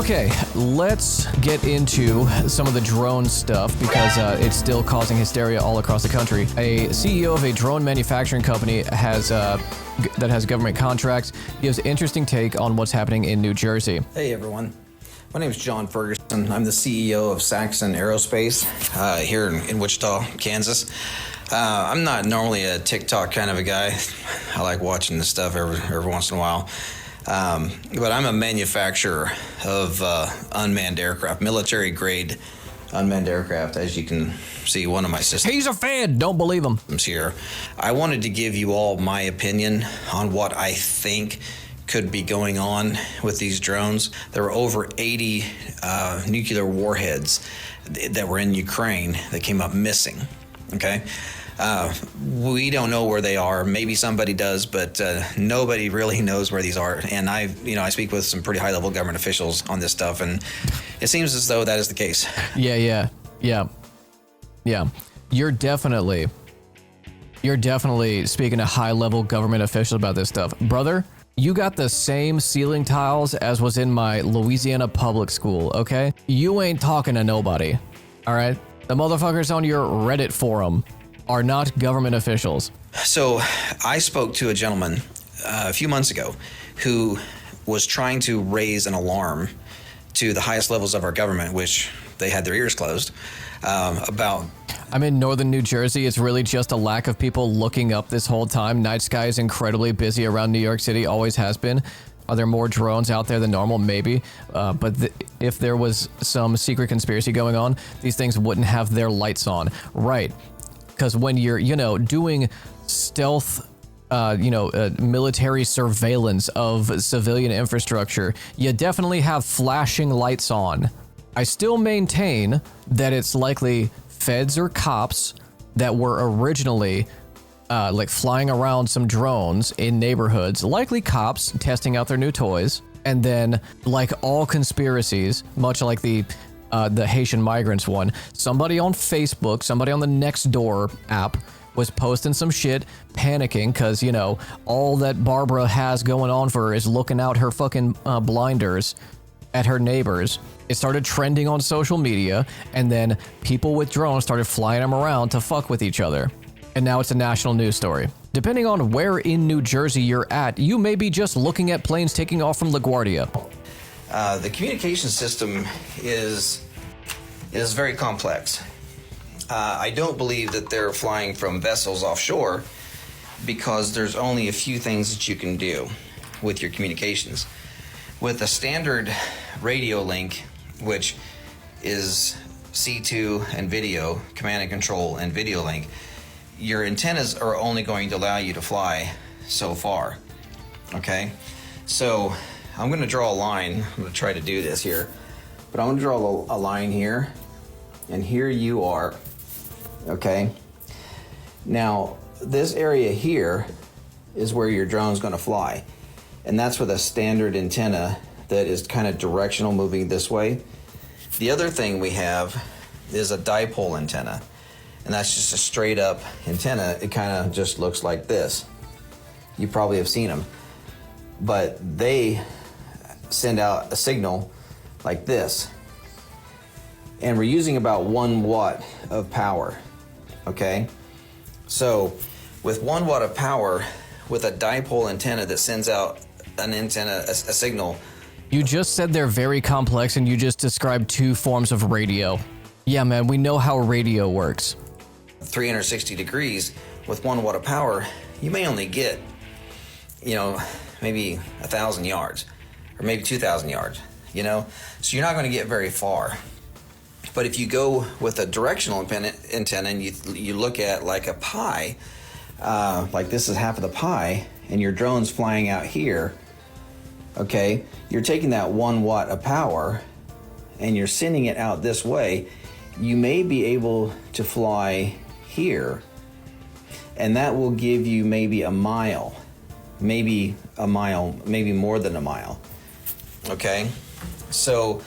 Okay, let's get into some of the drone stuff because it's still causing hysteria all across the country. A CEO of a drone manufacturing company that has government contracts gives interesting take on what's happening in New Jersey. Hey everyone, my name is John Ferguson. I'm the CEO of Saxon Aerospace here in Wichita, Kansas. I'm not normally a TikTok kind of a guy. I like watching this stuff every once in a while. But I'm a manufacturer of unmanned aircraft, military-grade unmanned aircraft. As you can see, one of my systems. He's a fan. Don't believe him. Here, I wanted to give you all my opinion on what I think could be going on with these drones. There were over 80 nuclear warheads that were in Ukraine that came up missing. Okay. We don't know where they are. Maybe somebody does, but nobody really knows where these are. And I speak with some pretty high-level government officials on this stuff, and it seems as though that is the case. Yeah. You're definitely speaking to high-level government officials about this stuff, brother. You got the same ceiling tiles as was in my Louisiana public school. Okay, you ain't talking to nobody. All right, the motherfuckers on your Reddit forum are not government officials. So I spoke to a gentleman a few months ago who was trying to raise an alarm to the highest levels of our government, which they had their ears closed, about... I'm in northern New Jersey. It's really just a lack of people looking up this whole time. Night sky is incredibly busy around New York City, always has been. Are there more drones out there than normal? Maybe. But if there was some secret conspiracy going on, these things wouldn't have their lights on. Right. Because when you're, doing stealth, military surveillance of civilian infrastructure, you definitely have flashing lights on. I still maintain that it's likely feds or cops that were originally flying around some drones in neighborhoods, likely cops testing out their new toys. And then, like all conspiracies, much like the Haitian migrants one, somebody on Facebook, somebody on the Nextdoor app was posting some shit, panicking because, all that Barbara has going on for her is looking out her fucking blinders at her neighbors. It started trending on social media, and then people with drones started flying them around to fuck with each other. And now it's a national news story. Depending on where in New Jersey you're at, you may be just looking at planes taking off from LaGuardia. The communication system is very complex. I don't believe that they're flying from vessels offshore because there's only a few things that you can do with your communications. With a standard radio link, which is C2 and video, command and control and video link, your antennas are only going to allow you to fly so far. Okay? So I'm going to draw a line. I'm going to try to do this here. But I'm going to draw a line here. And here you are. Okay? Now, this area here is where your drone's going to fly. And that's with a standard antenna that is kind of directional, moving this way. The other thing we have is a dipole antenna. And that's just a straight up antenna. It kind of just looks like this. You probably have seen them. But they send out a signal like this. And we're using about 1 watt of power, okay? So with 1 watt of power, with a dipole antenna that sends out a signal. You just said they're very complex, and you just described 2 forms of radio. Yeah, man, we know how radio works. 360 degrees with 1 watt of power, you may only get, maybe 1,000 yards or maybe 2,000 yards, So you're not going to get very far. But if you go with a directional antenna and you look at like a pie, like this is half of the pie, and your drone's flying out here, okay, you're taking that 1 watt of power and you're sending it out this way. You may be able to fly here, and that will give you maybe a mile, maybe more than a mile. Okay, so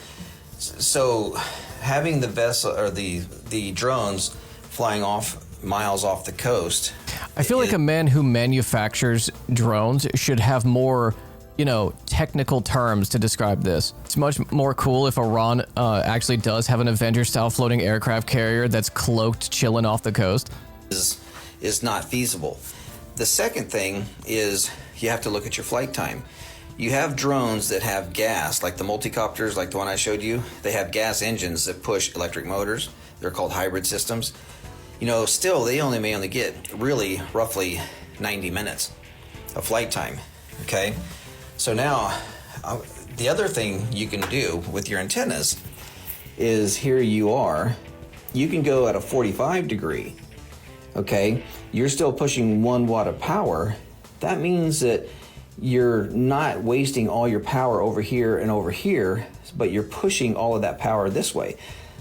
having the vessel or the drones flying off miles off the coast. I feel like a man who manufactures drones should have more technical terms to describe this. It's much more cool if Iran actually does have an Avenger-style floating aircraft carrier that's cloaked, chilling off the coast. Is not feasible. The second thing is you have to look at your flight time. You have drones that have gas, like the multicopters, like the one I showed you. They have gas engines that push electric motors. They're called hybrid systems. Still, they may only get really roughly 90 minutes of flight time, okay? So now, the other thing you can do with your antennas is here you can go at a 45 degree, okay? You're still pushing 1 watt of power. That means that you're not wasting all your power over here, but you're pushing all of that power this way.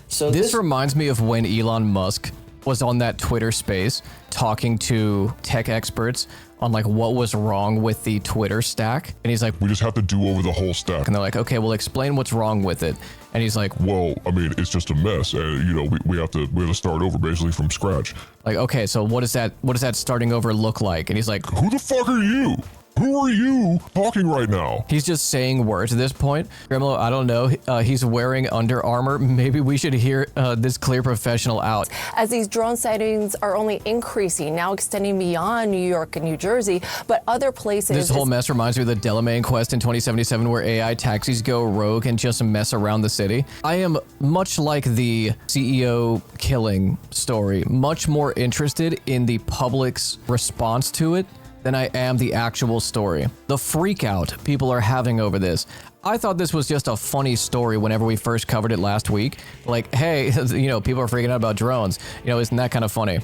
So this reminds me of when Elon Musk was on that Twitter space talking to tech experts on what was wrong with the Twitter stack. And he's like, we just have to do over the whole stack. And they're like, okay, well, explain what's wrong with it. And he's like, well, I mean, it's just a mess. And we have to start over basically from scratch. Like, okay, so what does that starting over look like? And he's like, who the fuck are you? Who are you talking right now? He's just saying words at this point. Gremloe, I don't know. He's wearing Under Armour. Maybe we should hear this clear professional out. As these drone sightings are only increasing, now extending beyond New York and New Jersey, but other places. This whole mess reminds me of the Delamain Quest in 2077 where AI taxis go rogue and just mess around the city. I am much like the CEO killing story, much more interested in the public's response to it than I am the actual story. The freak out people are having over this. I thought this was just a funny story whenever we first covered it last week. Like, hey, people are freaking out about drones. Isn't that kind of funny?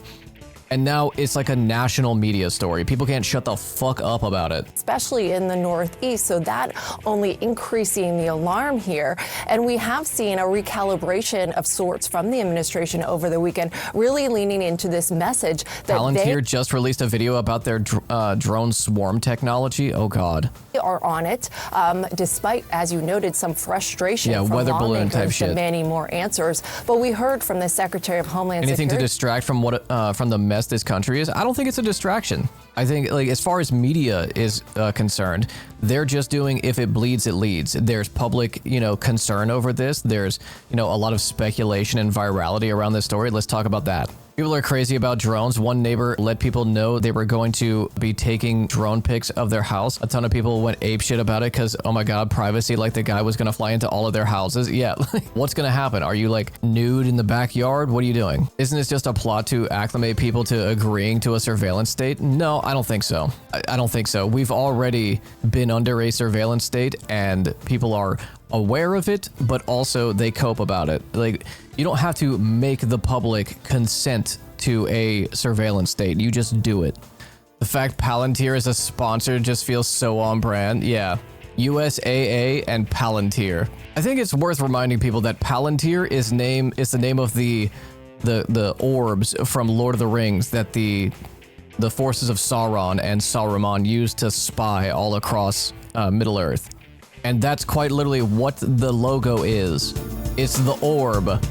And now it's like a national media story. People can't shut the fuck up about it. Especially in the Northeast, so that only increasing the alarm here. And we have seen a recalibration of sorts from the administration over the weekend, really leaning into this message that Palantir just released a video about their drone swarm technology. Oh, God. They are on it, despite, as you noted, some frustration from weather balloon type shit, demanding more answers. But we heard from the Secretary of Homeland Security. Anything to distract from from the mess this country is? I don't think it's a distraction. I think, as far as media is concerned, they're just doing if it bleeds, it leads. There's public, concern over this. There's, a lot of speculation and virality around this story. Let's talk about that. People are crazy about drones. One neighbor let people know they were going to be taking drone pics of their house. A ton of people went apeshit about it because, oh my God, privacy, like the guy was going to fly into all of their houses. Yeah, what's going to happen? Are you nude in the backyard? What are you doing? Isn't this just a plot to acclimate people to agreeing to a surveillance state? No, I don't think so. I don't think so. We've already been under a surveillance state and people are aware of it, but also they cope about it. You don't have to make the public consent to a surveillance state. You just do it. The fact Palantir is a sponsor just feels so on brand. Yeah. USAA and Palantir. I think it's worth reminding people that Palantir is the name of the orbs from Lord of the Rings that the forces of Sauron and Saruman used to spy all across Middle Earth. And that's quite literally what the logo is. It's the orb